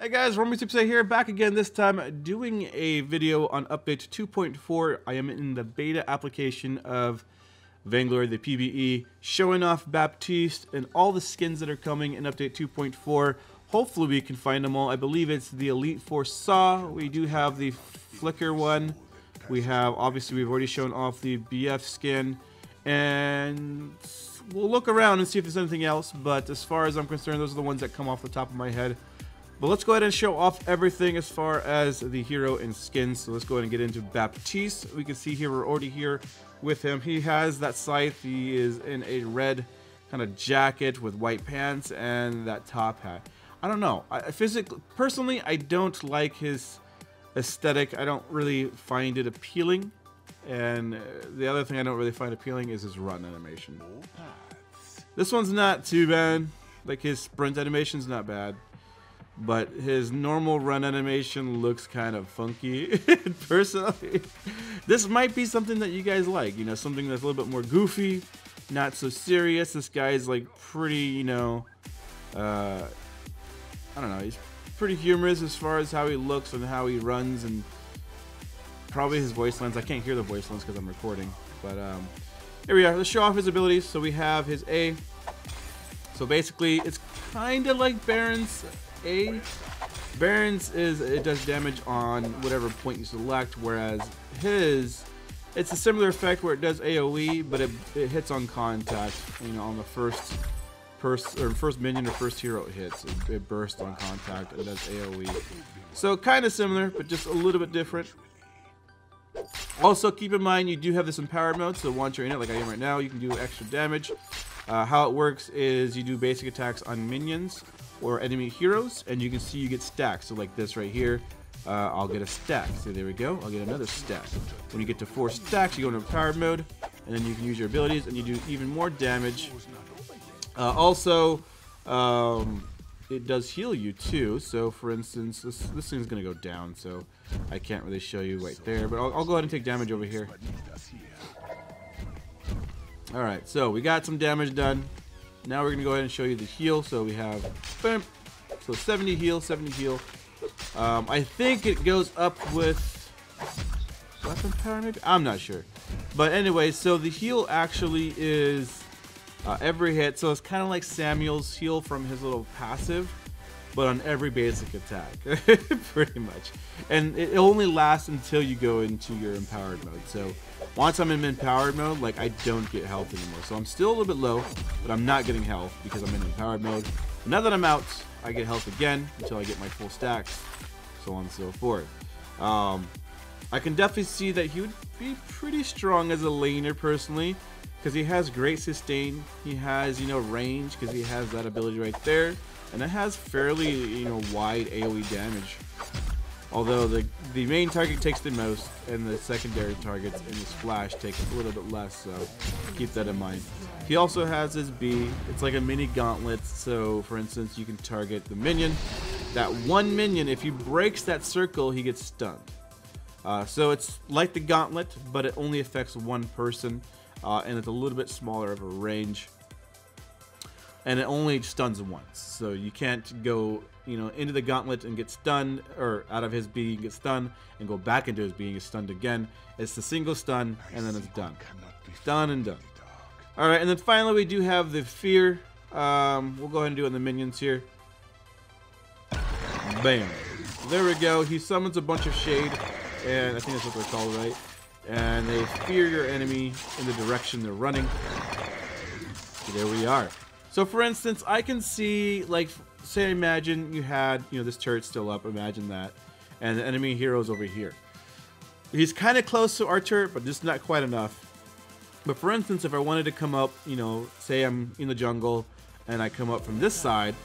Hey guys, Rumblysuperset here, back again, this time doing a video on update 2.4. I am in the beta application of Vainglory, the PvE, showing off Baptiste and all the skins that are coming in update 2.4. Hopefully we can find them all. I believe it's the Elite Force Saw. We do have the Flicker one. We have, obviously we've already shown off the BF skin. And we'll look around and see if there's anything else. But as far as I'm concerned, those are the ones that come off the top of my head. But let's go ahead and show off everything as far as the hero and skins. So let's go ahead and get into Baptiste. We can see here we're already here with him. He has that scythe. He is in a red kind of jacket with white pants and that top hat. I don't know. Personally, I don't like his aesthetic. I don't really find it appealing. And the other thing I don't really find appealing is his run animation. This one's not too bad. Like his sprint animation's not bad. But his normal run animation looks kind of funky, personally. This might be something that you guys like, you know, something that's a little bit more goofy, not so serious. This guy's like pretty, you know, I don't know, he's pretty humorous as far as how he looks and how he runs, and probably his voice lines. I can't hear the voice lines because I'm recording, but here we are. Let's show off his abilities. So we have his A. So basically, it's kind of like Baron's A. Baron's it does damage on whatever point you select, whereas his, it's a similar effect where it does AoE, but it hits on contact. You know, on the first minion or first hero it hits, it bursts on contact and does AoE. So kind of similar, but just a little bit different. Also, keep in mind you do have this empowered mode, so once you're in it, like I am right now, you can do extra damage. How it works is you do basic attacks on minions or enemy heroes, and you can see you get stacks. So like this right here, I'll get a stack. So there we go, I'll get another stack. When you get to 4 stacks, you go into empowered mode, and then you can use your abilities, and you do even more damage. Also, it does heal you too. So for instance, this thing's gonna go down, so I can't really show you right there, but I'll go ahead and take damage over here. Alright, so we got some damage done. Now we're gonna go ahead and show you the heal. So we have, bam, so 70 heal, 70 heal. I think it goes up with weapon power, maybe? I'm not sure. But anyway, so the heal actually is every hit. So it's kind of like Samuel's heal from his little passive, but on every basic attack, pretty much. And it only lasts until you go into your empowered mode. So once I'm in empowered mode, like, I don't get health anymore. So I'm still a little bit low, but I'm not getting health because I'm in empowered mode. Now that I'm out, I get health again until I get my full stacks, so on and so forth. I can definitely see that he would be pretty strong as a laner personally, because he has great sustain. He has, you know, range, because he has that ability right there. And it has fairly, you know, wide AoE damage. Although the main target takes the most, and the secondary targets in his flash take a little bit less, so keep that in mind. He also has his B. It's like a mini gauntlet, so for instance, you can target the minion. That one minion, if he breaks that circle, he gets stunned. So it's like the gauntlet, but it only affects one person, and it's a little bit smaller of a range. And it only stuns once, so you can't go, you know, into the gauntlet and get stunned, or out of his B and get stunned, and go back into his B and get stunned again. It's the single stun, and then it's done. Done and done. Alright, and then finally we do have the fear. We'll go ahead and do it on the minions here. Bam. There we go. He summons a bunch of shade, and I think that's what they're called, right? And they fear your enemy in the direction they're running. So there we are. So for instance, I can see, like, say imagine you had, you know, this turret still up, imagine that, and the enemy hero's over here. He's kind of close to our turret, but just not quite enough. But for instance, if I wanted to come up, you know, say I'm in the jungle, and I come up from this side,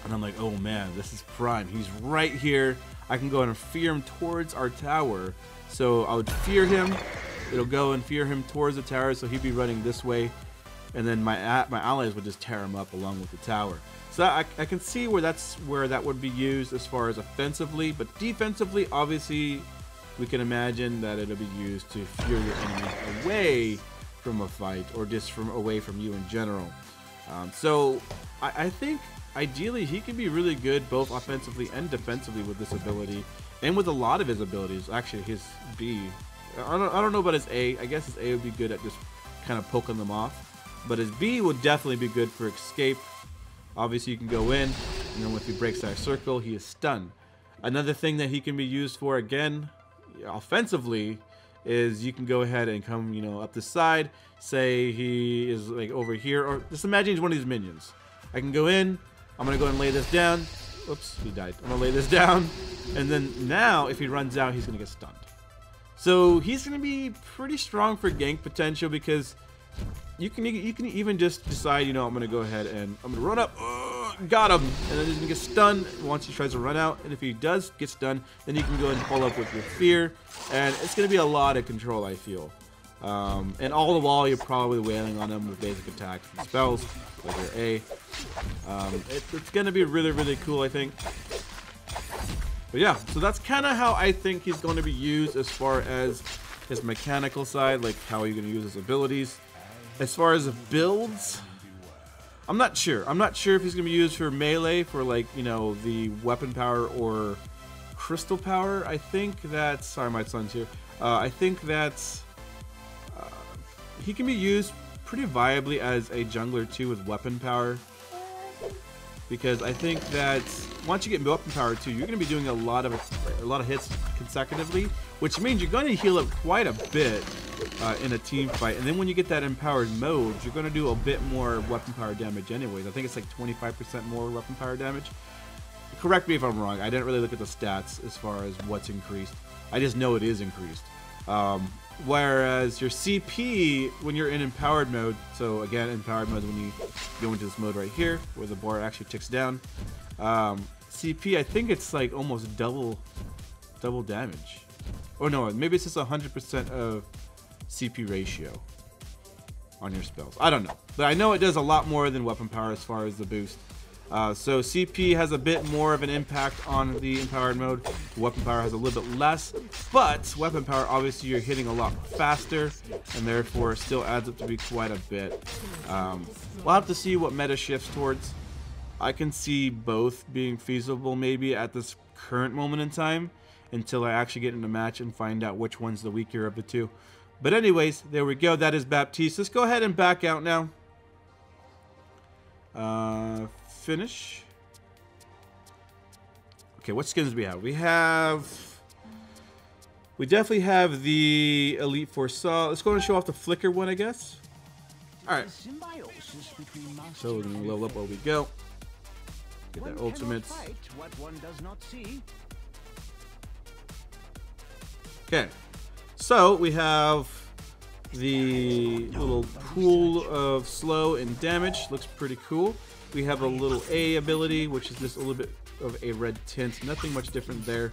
and I'm like, oh man, this is prime. He's right here. I can go and fear him towards our tower. So I would fear him. It'll go and fear him towards the tower, so he'd be running this way. And then my allies would just tear him up along with the tower. So I can see where that would be used as far as offensively, but defensively, obviously, we can imagine that it'll be used to fear your enemy away from a fight, or just away from you in general. So I think ideally he can be really good both offensively and defensively with this ability, and with a lot of his abilities. Actually, his B. I don't know about his A. I guess his A would be good at just kind of poking them off, but his B would definitely be good for escape. Obviously, you can go in, and then if he breaks that circle, he is stunned. Another thing that he can be used for, again, offensively, is you can go ahead and come, you know, up the side. Say he is like over here, or just imagine he's one of these minions. I can go in. I'm gonna go and lay this down. Oops, he died. I'm gonna lay this down, and then now if he runs out, he's gonna get stunned. So he's gonna be pretty strong for gank potential, because you can even just decide, you know, I'm gonna go ahead and I'm gonna run up, got him, and then he's gonna get stunned once he tries to run out. And if he does get stunned, then you can go and pull up with your fear, and it's gonna be a lot of control, I feel. And all the while you're probably wailing on him with basic attacks and spells, like your A. It's gonna be really cool, I think. But yeah, so that's kind of how I think he's going to be used as far as his mechanical side, like how you're going to use his abilities. As far as builds, I'm not sure. I'm not sure if he's going to be used for melee, for like, you know, the weapon power or crystal power. I think that's, sorry, my son's here. I think that's, he can be used pretty viably as a jungler too with weapon power. Because I think that once you get weapon power too, you're going to be doing a lot of hits consecutively, which means you're going to heal up quite a bit in a team fight. And then when you get that empowered mode, you're going to do a bit more weapon power damage anyways. I think it's like 25% more weapon power damage. Correct me if I'm wrong. I didn't really look at the stats as far as what's increased. I just know it is increased. Whereas your CP, when you're in empowered mode, so again, empowered mode is when you go into this mode right here, where the bar actually ticks down. CP, I think it's like almost double damage. Or no, maybe it's just 100% of CP ratio on your spells. I don't know. But I know it does a lot more than weapon power as far as the boost. So CP has a bit more of an impact on the empowered mode. Weapon power has a little bit less, but weapon power, obviously you're hitting a lot faster, and therefore still adds up to be quite a bit. We'll have to see what meta shifts towards. I can see both being feasible maybe at this current moment in time, until I actually get in a match and find out which one's the weaker of the two. But anyways, there we go. That is Baptiste. Let's go ahead and back out now. Finish. Okay, what skins do we have? We definitely have the Elite Force Saw. Let's go and show off the Flicker one, I guess. Alright. So we're gonna level up while we go. Get that ultimate. Okay. So we have the little pool of slow and damage. Looks pretty cool. We have a little A ability, which is just a little bit of a red tint. Nothing much different there.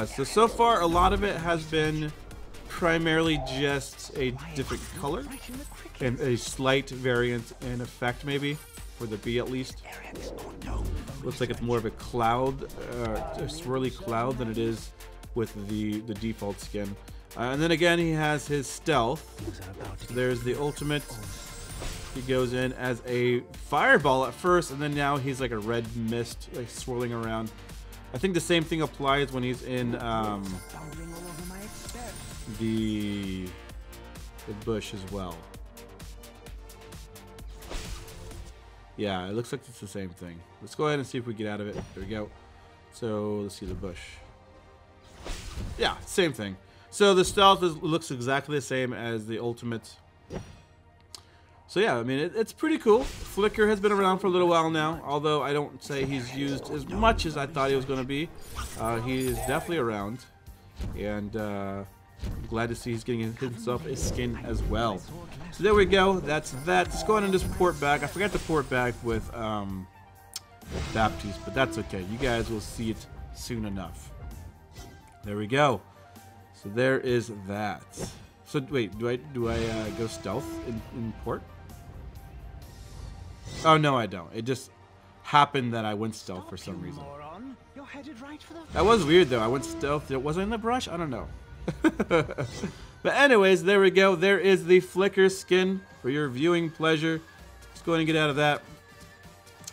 So far, a lot of it has been primarily just a different color and a slight variant in effect, maybe for the B at least. Looks like it's more of a cloud, a swirly cloud, than it is with the default skin. And then again, he has his stealth. There's the ultimate. He goes in as a fireball at first, and then now he's like a red mist, like swirling around. I think the same thing applies when he's in the bush as well. Yeah, it looks like it's the same thing. Let's go ahead and see if we get out of it. There we go. So let's see the bush. Yeah, same thing. So the stealth looks exactly the same as the ultimate. So yeah, I mean, it's pretty cool. Flicker has been around for a little while now, although I don't say he's used as much as I thought he was going to be. He is definitely around, and I'm glad to see he's getting himself a skin as well. So there we go. That's that. Let's go ahead and just port back. I forgot to port back with Baptiste, but that's okay. You guys will see it soon enough. There we go. So there is that. So wait, do I go stealth in port? Oh no, I don't. It just happened that I went stealth for some reason. That was weird though. I went stealth. Was I in the brush? I don't know. But anyways, there we go. There is the Flicker skin for your viewing pleasure. Let's go ahead and get out of that.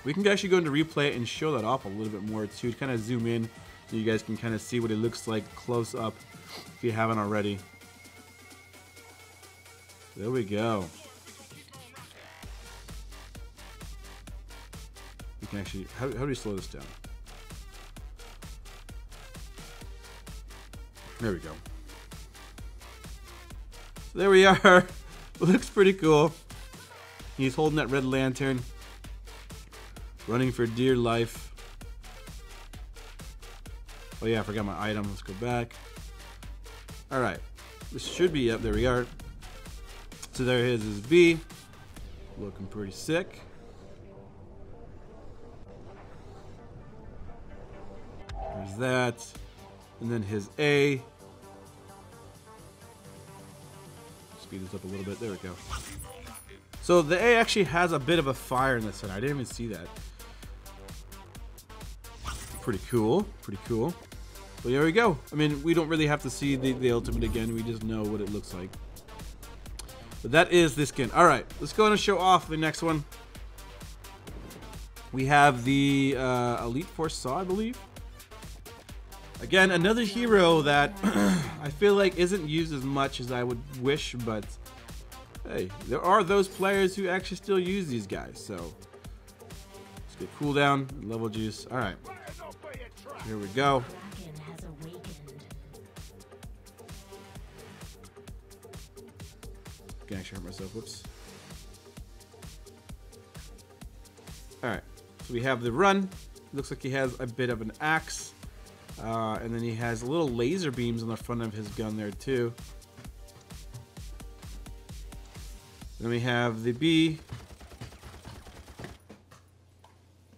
We can actually go into replay and show that off a little bit more too, to kind of zoom in so you guys can kind of see what it looks like close up if you haven't already. There we go. We can actually, how do we slow this down? There we go. So there we are. Looks pretty cool. He's holding that red lantern, running for dear life. Oh yeah, I forgot my item. Let's go back. All right, this should be up. There we are. So there is his B, looking pretty sick. There's that, and then his A. Speed this up a little bit. There we go. So the A actually has a bit of a fire in this one. I didn't even see that. Pretty cool. Pretty cool. But there we go. I mean, we don't really have to see the ultimate again. We just know what it looks like. But that is the skin. All right, let's go and show off the next one. We have the Elite Force Saw, I believe. Again, another hero that I feel like isn't used as much as I would wish, but hey, there are those players who actually still use these guys. So let's get cooldown, level juice. All right, here we go. I can actually hurt myself. Whoops. All right, so we have the run. Looks like he has a bit of an axe. And then he has little laser beams on the front of his gun there too. Then we have the B.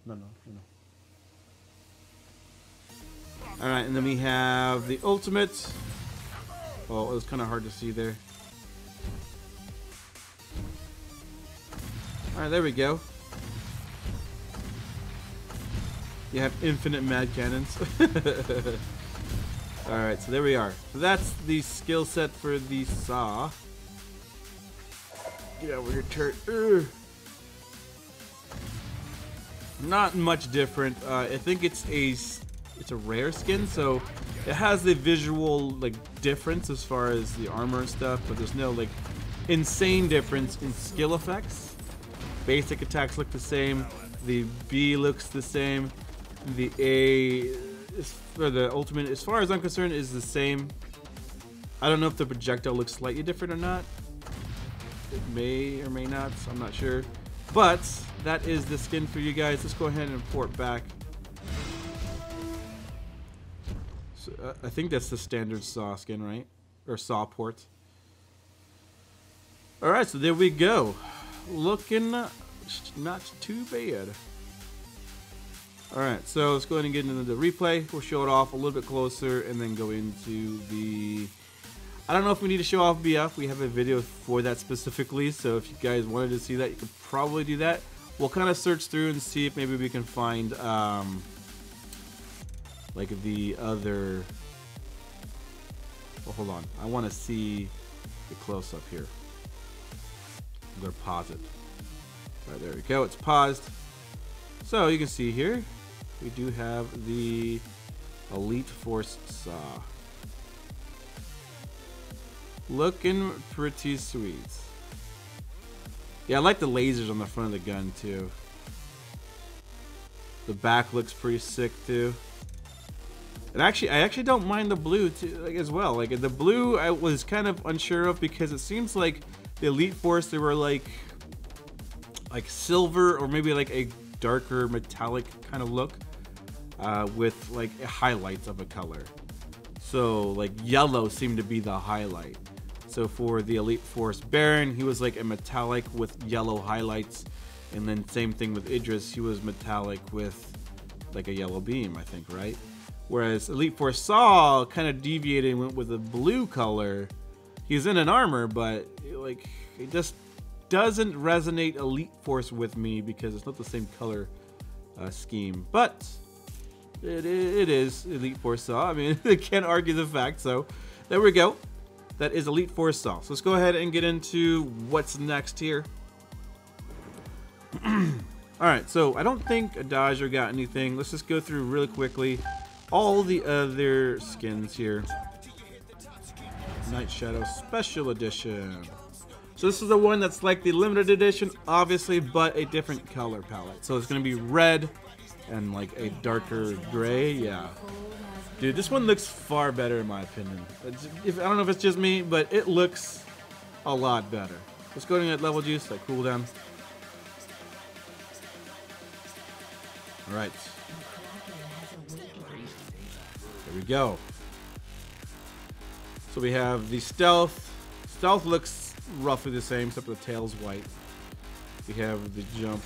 No. Alright, and then we have the ultimate. Oh, it was kind of hard to see there. Alright, there we go. You have infinite mad cannons. Alright, so there we are. So that's the skill set for the saw. Get over here, turret. Not much different. I think it's a rare skin, so it has the visual like difference as far as the armor and stuff, but there's no like insane difference in skill effects. Basic attacks look the same. The B looks the same. The A, or the ultimate, as far as I'm concerned, is the same. I don't know if the projectile looks slightly different or not. It may or may not, I'm not sure. But that is the skin for you guys. Let's go ahead and import back. So, I think that's the standard saw skin, right? Or saw port. Alright, so there we go. Looking not too bad. Alright, so let's go ahead and get into the replay. We'll show it off a little bit closer and then go into the... I don't know if we need to show off BF. We have a video for that specifically, so if you guys wanted to see that, you could probably do that. We'll kind of search through and see if maybe we can find like the other... Well, hold on. I want to see the close-up here. I'm going to pause it. Alright, there we go. It's paused. So you can see here, we do have the Elite Force Saw. Looking pretty sweet. Yeah, I like the lasers on the front of the gun too. The back looks pretty sick too. And I actually don't mind the blue too, like, as well. Like the blue, I was kind of unsure of because it seems like the Elite Force, they were like silver or maybe like a darker metallic kind of look with like highlights of a color. So like yellow seemed to be the highlight. So for the Elite Force Baron, he was like a metallic with yellow highlights, and then same thing with Idris, he was metallic with like a yellow beam, I think, right? Whereas Elite Force Saw kind of deviated and went with a blue color. He's in an armor, but like it just doesn't resonate Elite Force with me because it's not the same color scheme. But it is Elite Force Saw. I mean, I can't argue the fact. So there we go. That is Elite Force Saw. So let's go ahead and get into what's next here. All Alright, so I don't think Adagio got anything. Let's just go through really quickly all the other skins here. Night Shadow Special Edition. So this is the one that's like the limited edition, obviously, but a different color palette. So it's going to be red and like a darker gray. Yeah. Dude, this one looks far better in my opinion. I don't know if it's just me, but it looks a lot better. Let's go to that level juice, that cooldown. Alright. There we go. So we have the stealth. Stealth looks roughly the same, except for the tail's white. We have the jump.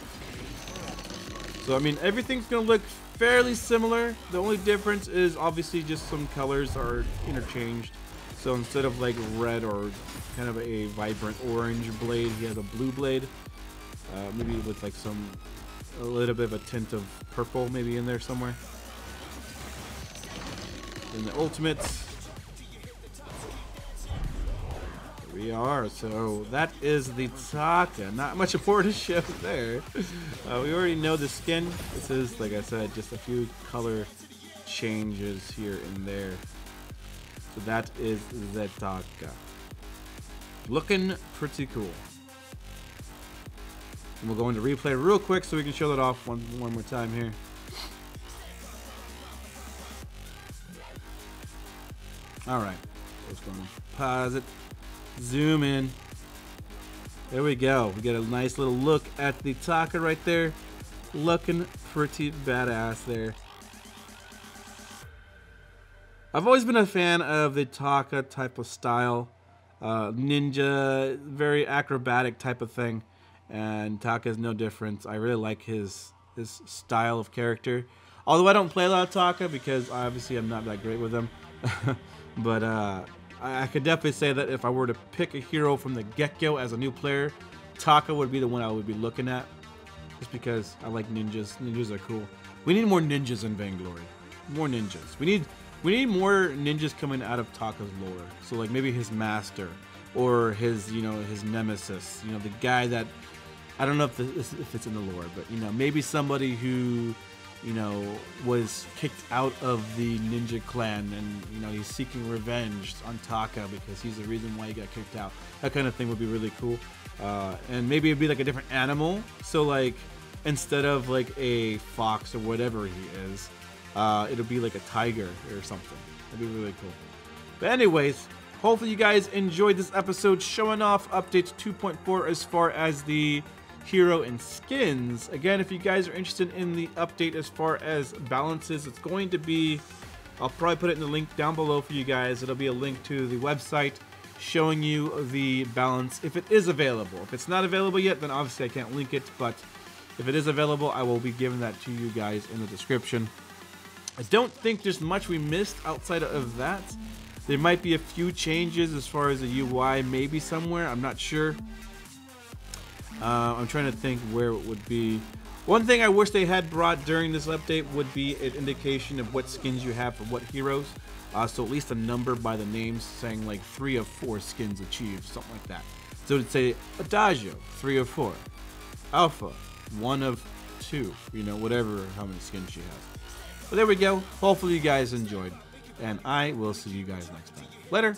So, I mean, everything's going to look fairly similar. The only difference is obviously just some colors are interchanged. So instead of like red or kind of a vibrant orange blade, he has a blue blade. Maybe with like a little bit of a tint of purple maybe in there somewhere. In the ultimates. Here we are. So that is the Taka. Not much more to show there. We already know the skin. This is, like I said, just a few color changes here and there. So that is the Taka. Looking pretty cool. And we'll go into replay real quick so we can show that off one more time here. Alright. Let's go and pause it. Zoom in. There we go. We get a nice little look at the Taka right there. Looking pretty badass there. I've always been a fan of the Taka type of style. Ninja, very acrobatic type of thing. And Taka is no different. I really like his style of character. Although I don't play a lot of Taka because obviously I'm not that great with him. But I could definitely say that if I were to pick a hero from the get-go as a new player, Taka would be the one I would be looking at. Just because I like ninjas. Ninjas are cool. We need more ninjas in Vainglory. More ninjas. We need more ninjas coming out of Taka's lore. So like maybe his master or his, you know, his nemesis. You know, the guy that, I don't know if it's in the lore, but you know, maybe somebody who, you know, was kicked out of the ninja clan and, you know, he's seeking revenge on Taka because he's the reason why he got kicked out. That kind of thing would be really cool. And maybe it'd be like a different animal. So like, instead of like a fox or whatever he is, it'll be like a tiger or something. That'd be really cool. But anyways, hopefully you guys enjoyed this episode showing off update 2.4 as far as the hero and skins. Again, if you guys are interested in the update as far as balances, it's going to be, I'll probably put it in the link down below for you guys. It'll be a link to the website showing you the balance if it is available. If it's not available yet, then obviously I can't link it, but if it is available, I will be giving that to you guys in the description. I don't think there's much we missed outside of that. There might be a few changes as far as the UI, maybe somewhere. I'm not sure. I'm trying to think where it would be. One thing I wish they had brought during this update would be an indication of what skins you have for what heroes. So at least a number by the names saying like 3 of 4 skins achieved, something like that. So it'd say Adagio, 3 of 4. Alpha, 1 of 2. You know, whatever, how many skins she has. But there we go. Hopefully you guys enjoyed. And I will see you guys next time. Later.